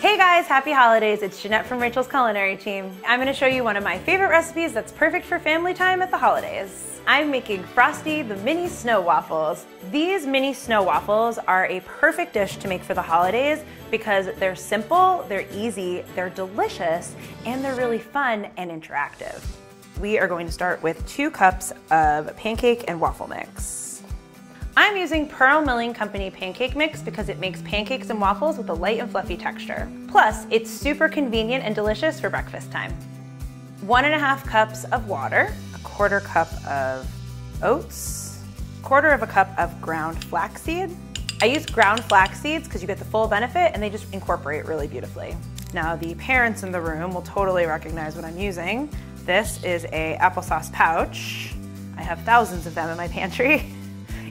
Hey guys, happy holidays. It's Jeanette from Rachael's culinary team. I'm gonna show you one of my favorite recipes that's perfect for family time at the holidays. I'm making Frosty the mini Sno-waffles. These mini Sno-waffles are a perfect dish to make for the holidays because they're simple, they're easy, they're delicious, and they're really fun and interactive. We are going to start with 2 cups of pancake and waffle mix. I'm using Pearl Milling Company pancake mix because it makes pancakes and waffles with a light and fluffy texture. Plus, it's super convenient and delicious for breakfast time. 1½ cups of water, 1/4 cup of oats, 1/4 cup of ground flaxseed. I use ground flax seeds because you get the full benefit and they just incorporate really beautifully. Now the parents in the room will totally recognize what I'm using. This is a applesauce pouch. I have thousands of them in my pantry.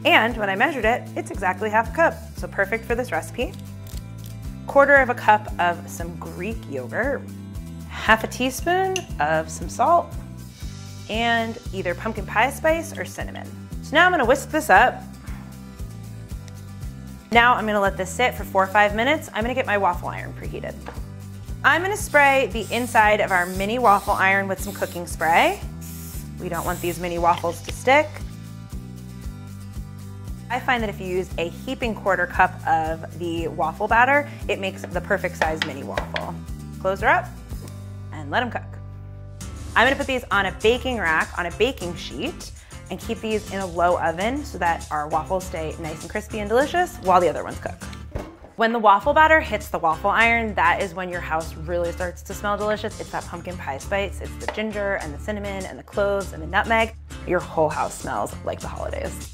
And when I measured it, it's exactly ½ a cup, so perfect for this recipe. 1/4 cup of some Greek yogurt, ½ teaspoon of some salt, and either pumpkin pie spice or cinnamon. So now I'm gonna whisk this up. Now I'm gonna let this sit for 4 or 5 minutes. I'm gonna get my waffle iron preheated. I'm gonna spray the inside of our mini waffle iron with some cooking spray. We don't want these mini waffles to stick. I find that if you use a heaping 1/4 cup of the waffle batter, it makes the perfect size mini waffle. Close her up and let them cook. I'm gonna put these on a baking rack on a baking sheet and keep these in a low oven so that our waffles stay nice and crispy and delicious while the other ones cook. When the waffle batter hits the waffle iron, that is when your house really starts to smell delicious. It's that pumpkin pie spice, it's the ginger and the cinnamon and the cloves and the nutmeg. Your whole house smells like the holidays.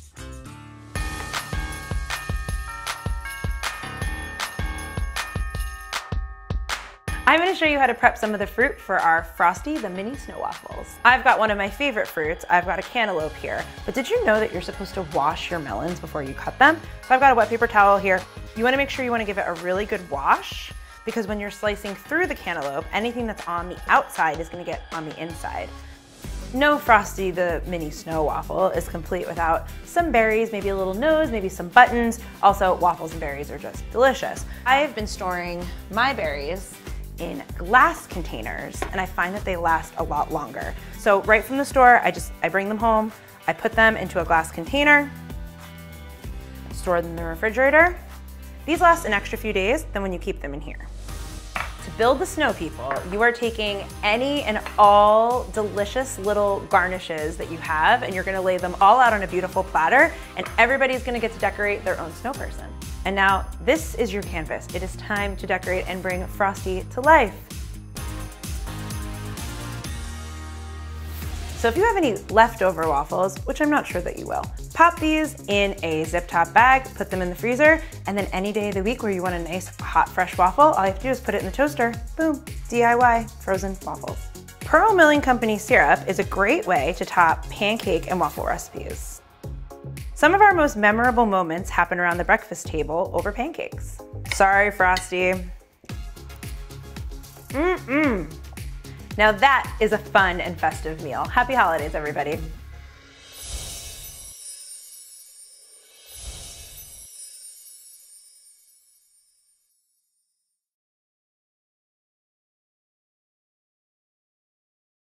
I'm gonna show you how to prep some of the fruit for our Frosty the mini Sno-waffles. I've got one of my favorite fruits. I've got a cantaloupe here. But did you know that you're supposed to wash your melons before you cut them? So I've got a wet paper towel here. You wanna make sure you wanna give it a really good wash because when you're slicing through the cantaloupe, anything that's on the outside is gonna get on the inside. No Frosty the mini Sno-waffle is complete without some berries, maybe a little nose, maybe some buttons. Also, waffles and berries are just delicious. I've been storing my berries in glass containers, and I find that they last a lot longer. So right from the store, I bring them home, I put them into a glass container, store them in the refrigerator. These last an extra few days than when you keep them in here. To build the snow people, you are taking any and all delicious little garnishes that you have, and you're gonna lay them all out on a beautiful platter, and everybody's gonna get to decorate their own snow person. And now this is your canvas. It is time to decorate and bring Frosty to life. So if you have any leftover waffles, which I'm not sure that you will, pop these in a zip top bag, put them in the freezer, and then any day of the week where you want a nice hot fresh waffle, all you have to do is put it in the toaster. Boom, DIY frozen waffles. Pearl Milling Company syrup is a great way to top pancake and waffle recipes. Some of our most memorable moments happen around the breakfast table over pancakes. Sorry, Frosty. Now that is a fun and festive meal. Happy holidays, everybody.